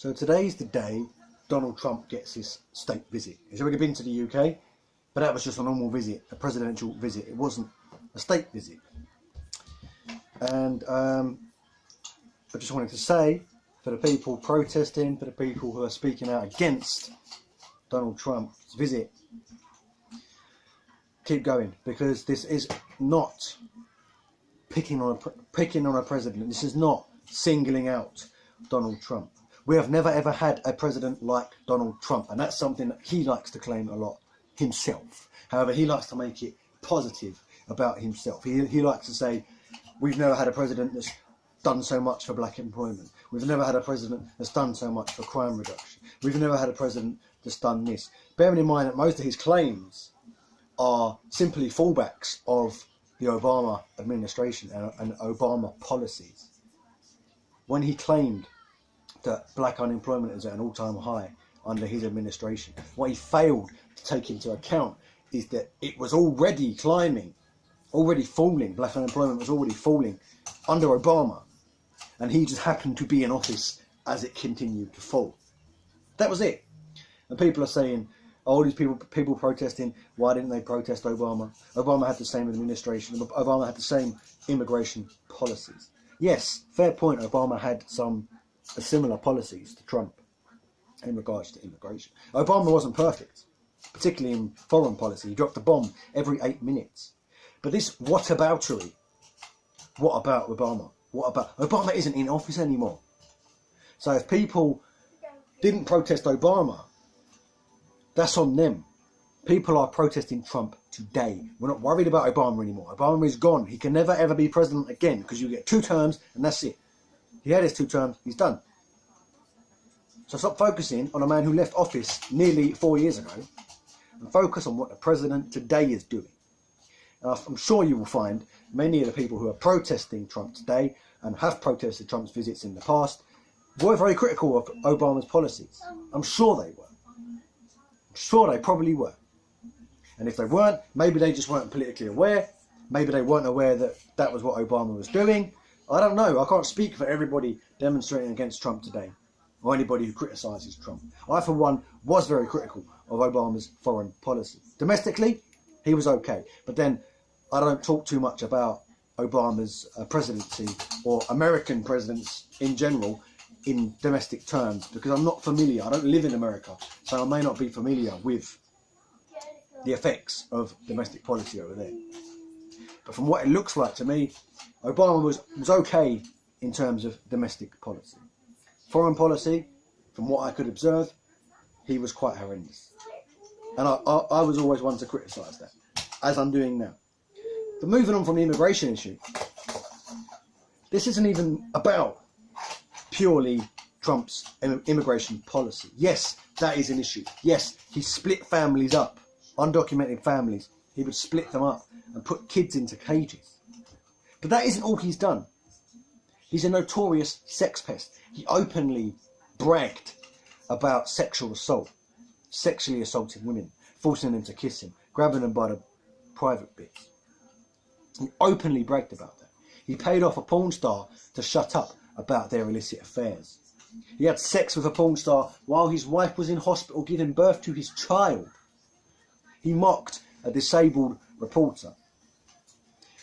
So today's the day Donald Trump gets his state visit. He's already been to the UK, but that was just a normal visit, a presidential visit. It wasn't a state visit. And I just wanted to say, for the people protesting, for the people who are speaking out against Donald Trump's visit, keep going, because this is not picking on a president. This is not singling out Donald Trump. We have never ever had a president like Donald Trump, and that's something that he likes to claim a lot himself. However, he likes to make it positive about himself. He likes to say, we've never had a president that's done so much for black employment. We've never had a president that's done so much for crime reduction. We've never had a president that's done this. Bearing in mind that most of his claims are simply fallbacks of the Obama administration and Obama policies. When he claimed that black unemployment is at an all-time high under his administration, what he failed to take into account is that it was already climbing, already falling. Black unemployment was already falling under Obama, and he just happened to be in office as it continued to fall. That was it. And people are saying, all these people protesting, why didn't they protest Obama? Obama had the same administration. Obama had the same immigration policies. Yes, fair point. Obama had some similar policies to Trump in regards to immigration. Obama wasn't perfect, particularly in foreign policy. He dropped a bomb every 8 minutes. But this whataboutery, what about Obama? What about Obama isn't in office anymore? So if people didn't protest Obama, that's on them. People are protesting Trump today. We're not worried about Obama anymore. Obama is gone. He can never ever be president again, because you get 2 terms and that's it. He had his 2 terms, he's done. So stop focusing on a man who left office nearly 4 years ago and focus on what the president today is doing. And I'm sure you will find many of the people who are protesting Trump today and have protested Trump's visits in the past were very critical of Obama's policies. I'm sure they were. I'm sure they probably were. And if they weren't, maybe they just weren't politically aware. Maybe they weren't aware that that was what Obama was doing. I don't know. I can't speak for everybody demonstrating against Trump today, or anybody who criticises Trump. I, for one, was very critical of Obama's foreign policy. Domestically, he was okay. But then I don't talk too much about Obama's presidency or American presidents in general in domestic terms, because I'm not familiar. I don't live in America, so I may not be familiar with the effects of domestic policy over there. But from what it looks like to me, Obama was okay in terms of domestic policy. Foreign policy, from what I could observe, he was quite horrendous. And I was always one to criticise that, as I'm doing now. But moving on from the immigration issue, this isn't even about purely Trump's immigration policy. Yes, that is an issue. Yes, he split families up, undocumented families. He would split them up and put kids into cages. But that isn't all he's done. He's a notorious sex pest. He openly bragged about sexual assault, sexually assaulting women, forcing them to kiss him, grabbing them by the private bits. He openly bragged about that. He paid off a porn star to shut up about their illicit affairs. He had sex with a porn star while his wife was in hospital giving birth to his child. He mocked a disabled reporter.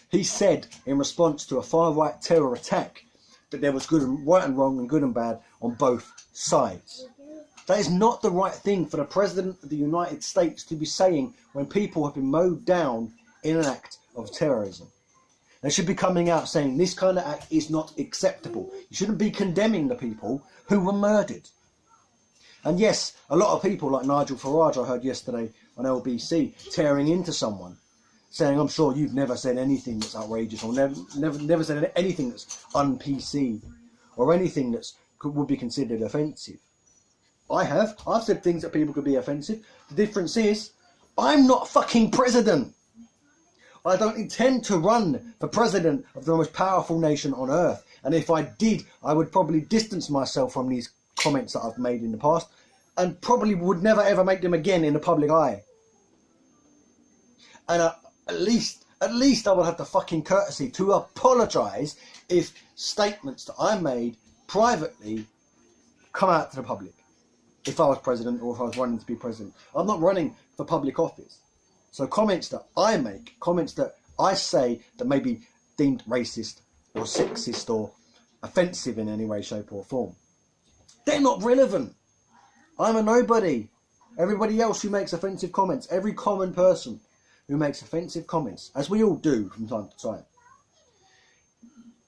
He said in response to a far-right terror attack that there was right and wrong and good and bad on both sides. That is not the right thing for the President of the United States to be saying when people have been mowed down in an act of terrorism. They should be coming out saying this kind of act is not acceptable. You shouldn't be condemning the people who were murdered. And yes, a lot of people like Nigel Farage, I heard yesterday on LBC, tearing into someone, saying, I'm sure you've never said anything that's outrageous, or never said anything that's un-PC, or anything that would be considered offensive. I have. I've said things that people could be offensive. The difference is, I'm not fucking president. I don't intend to run for president of the most powerful nation on earth. And if I did, I would probably distance myself from these comments that I've made in the past, and probably would never ever make them again in the public eye. And at least I would have the fucking courtesy to apologise if statements that I made privately come out to the public if I was president or if I was running to be president. I'm not running for public office. So comments that I make, comments that I say that may be deemed racist or sexist or offensive in any way, shape or form, they're not relevant. I'm a nobody. Everybody else who makes offensive comments, every common person who makes offensive comments, as we all do from time to time,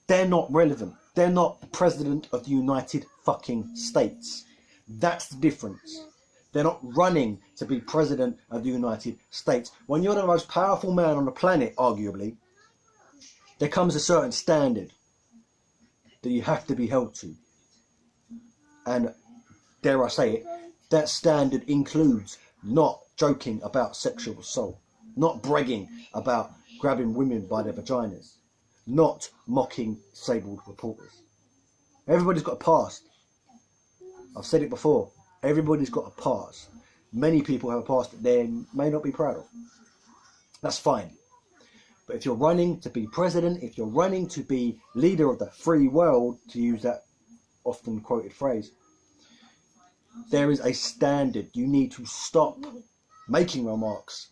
they're not relevant. They're not the president of the United fucking States. That's the difference. They're not running to be president of the United States. When you're the most powerful man on the planet, arguably, there comes a certain standard that you have to be held to. And dare I say it, that standard includes not joking about sexual assault, not bragging about grabbing women by their vaginas, not mocking disabled reporters. Everybody's got a past. I've said it before. Everybody's got a past. Many people have a past that they may not be proud of. That's fine. But if you're running to be president, if you're running to be leader of the free world, to use that often quoted phrase, there is a standard. You need to stop making remarks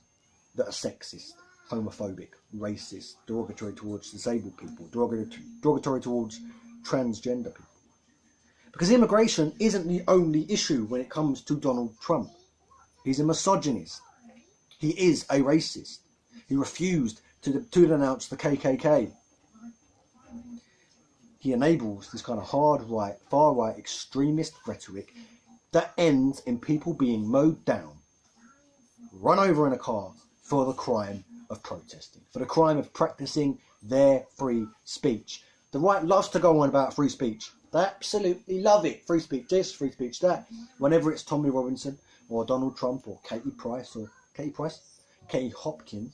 that are sexist, homophobic, racist, derogatory towards disabled people, derogatory towards transgender people. Because immigration isn't the only issue when it comes to Donald Trump. He's a misogynist. He is a racist. He refused to denounce the KKK. He enables this kind of hard right, far right extremist rhetoric that ends in people being mowed down, run over in a car for the crime of protesting, for the crime of practicing their free speech. The right loves to go on about free speech. They absolutely love it. Free speech this, free speech that. Whenever it's Tommy Robinson or Donald Trump or Katie Hopkins,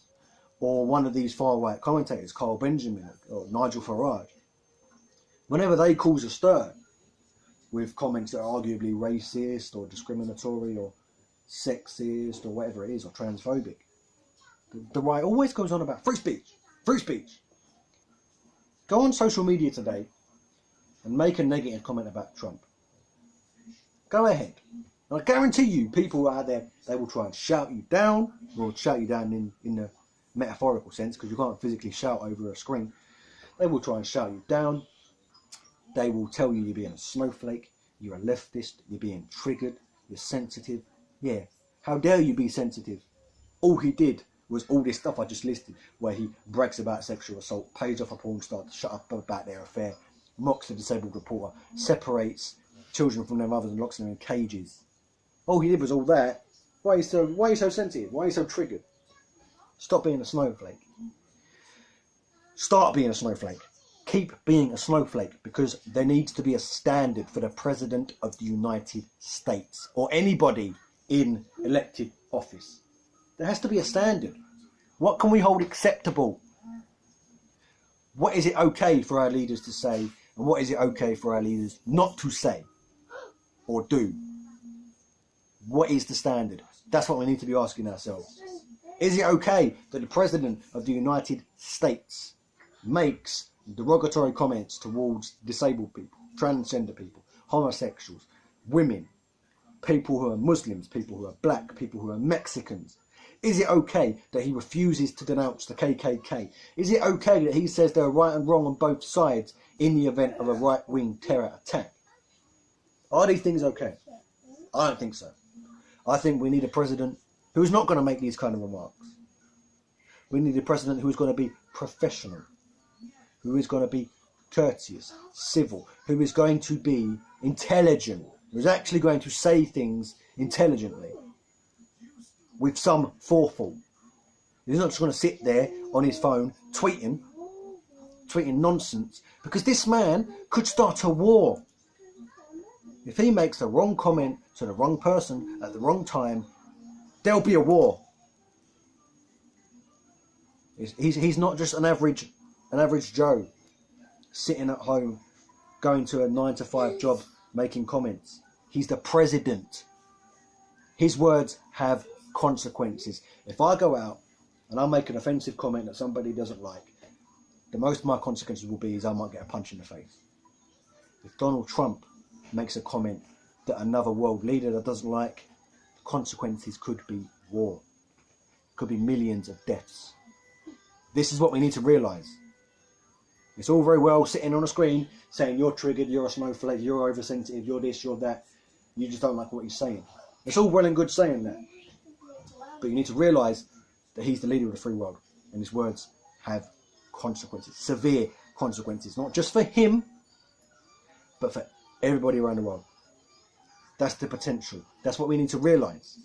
or one of these far right commentators, Carl Benjamin or Nigel Farage, whenever they cause a stir with comments that are arguably racist or discriminatory or sexist or whatever it is, or transphobic, the right always goes on about free speech, free speech. Go on social media today and make a negative comment about Trump. Go ahead. And I guarantee you, people out there, they will try and shout you down, or shout you down in the metaphorical sense, because you can't physically shout over a screen. They will try and shout you down. They will tell you you're being a snowflake, you're a leftist, you're being triggered, you're sensitive. Yeah, how dare you be sensitive? All he did was all this stuff I just listed, where he brags about sexual assault, pays off a porn star to shut up about their affair, mocks a disabled reporter, separates children from their mothers and locks them in cages. All he did was all that. Why are you so sensitive? Why are you so triggered? Stop being a snowflake. Start being a snowflake. Keep being a snowflake, because there needs to be a standard for the President of the United States or anybody in elected office. There has to be a standard. What can we hold acceptable? What is it okay for our leaders to say, and what is it okay for our leaders not to say or do? What is the standard? That's what we need to be asking ourselves. Is it okay that the President of the United States makes derogatory comments towards disabled people, transgender people, homosexuals, women, people who are Muslims, people who are black, people who are Mexicans? Is it okay that he refuses to denounce the KKK? Is it okay that he says they're right and wrong on both sides in the event of a right-wing terror attack? Are these things okay? I don't think so. I think we need a president who's not going to make these kind of remarks. We need a president who is going to be professional, who is going to be courteous, civil, who is going to be intelligent, who is actually going to say things intelligently, with some forethought. He's not just going to sit there on his phone tweeting nonsense, because this man could start a war. If he makes the wrong comment to the wrong person at the wrong time, there'll be a war. He's not just an average Joe sitting at home, going to a 9-to-5 job, making comments. He's the president. His words have consequences. If I go out and I make an offensive comment that somebody doesn't like, the most of my consequences will be is I might get a punch in the face. If Donald Trump makes a comment that another world leader that doesn't like, the consequences could be war. Could be millions of deaths. This is what we need to realise. It's all very well sitting on a screen saying you're triggered, you're a snowflake, you're oversensitive, you're this, you're that. You just don't like what he's saying. It's all well and good saying that. But you need to realise that he's the leader of the free world. And his words have consequences, severe consequences. Not just for him, but for everybody around the world. That's the potential. That's what we need to realise.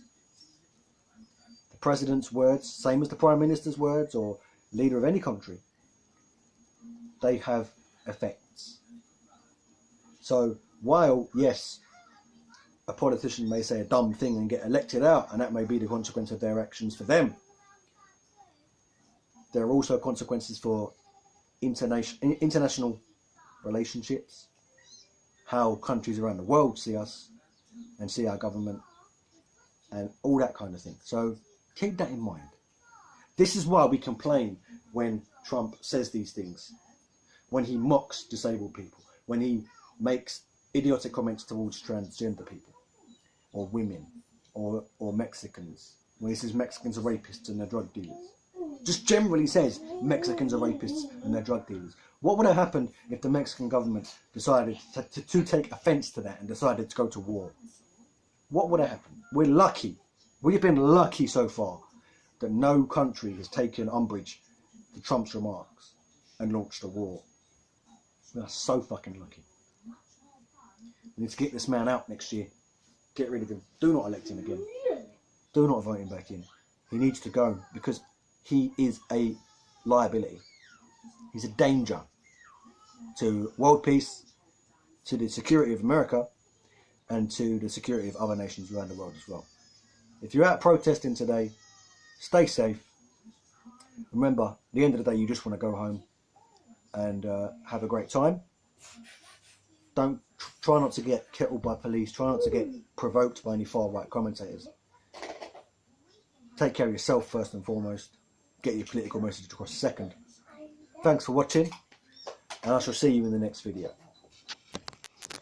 The president's words, same as the prime minister's words or leader of any country, they have effects. So while, yes, a politician may say a dumb thing and get elected out, and that may be the consequence of their actions for them, there are also consequences for international relationships, how countries around the world see us and see our government, and all that kind of thing. So keep that in mind. This is why we complain when Trump says these things, when he mocks disabled people, when he makes idiotic comments towards transgender people or women or Mexicans, when he says Mexicans are rapists and they're drug dealers. Just generally says Mexicans are rapists and they're drug dealers. What would have happened if the Mexican government decided to take offence to that and decided to go to war? What would have happened? We're lucky. We've been lucky so far that no country has taken umbrage to Trump's remarks and launched a war. We are so fucking lucky. We need to get this man out next year. Get rid of him. Do not elect him again. Do not vote him back in. He needs to go because he is a liability. He's a danger to world peace, to the security of America, and to the security of other nations around the world as well. If you're out protesting today, stay safe. Remember, at the end of the day, you just want to go home and have a great time. Don't try not to get kettled by police. Try not to get provoked by any far-right commentators. Take care of yourself first and foremost. Get your political message across second. Thanks for watching, and I shall see you in the next video.